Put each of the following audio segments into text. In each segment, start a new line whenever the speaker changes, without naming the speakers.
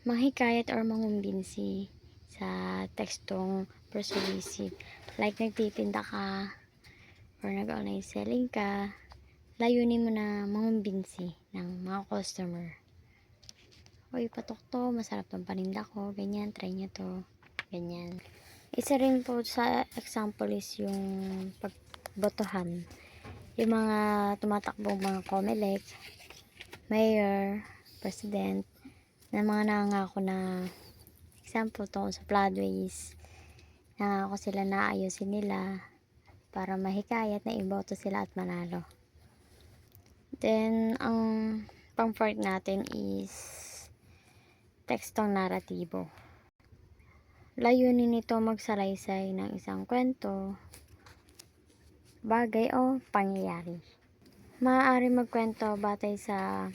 manghikayat or mangumbinsi sa tekstong persuasive. Like nagtitinda ka or nag-online selling ka, layunin mo na mangumbinsi ng mga customer. Uy, patok to, masarap tong paninda ko, ganyan, try nyo to, ganyan. Isa rin po sa example is yung pagbotohan. Yung mga tumatakbong mga COMELEC, mayor, president, na mga nangako na example to sa floodways, nangako sila na ayusin nila para mahikayat na iboto sila at manalo. Then, ang pang-part natin is tekstong naratibo. Layunin nito magsalaysay ng isang kwento, bagay o pangyayari. Maaari magkwento batay sa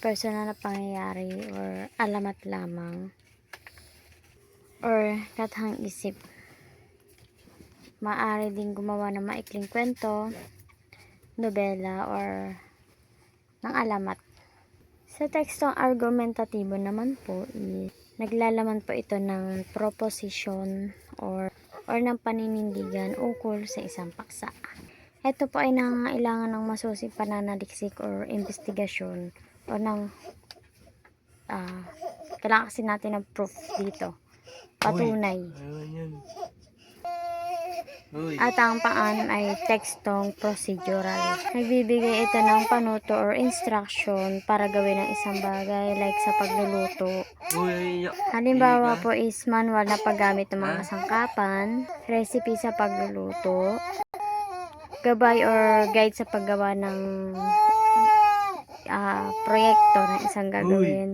personal na pangyayari or alamat lamang or kathang isip. Maaari din gumawa ng maikling kwento, nobela or ng alamat. Sa tekstong argumentatibo naman po, naglalaman po ito ng proposition or ng paninindigan ukol sa isang paksa. Ito po ay nangangailangan ng masusing pananaliksik or investigasyon o ng kailangan kasi natin ng proof dito. Patunay. At ang pang-anim ay tekstong procedural. Nagbibigay ito ng panuto or instruction para gawin ang isang bagay like sa pagluluto. Halimbawa po is manual na paggamit ng mga sangkapan, recipe sa pagluluto, gabay or guide sa paggawa ng proyekto ng isang gagawin.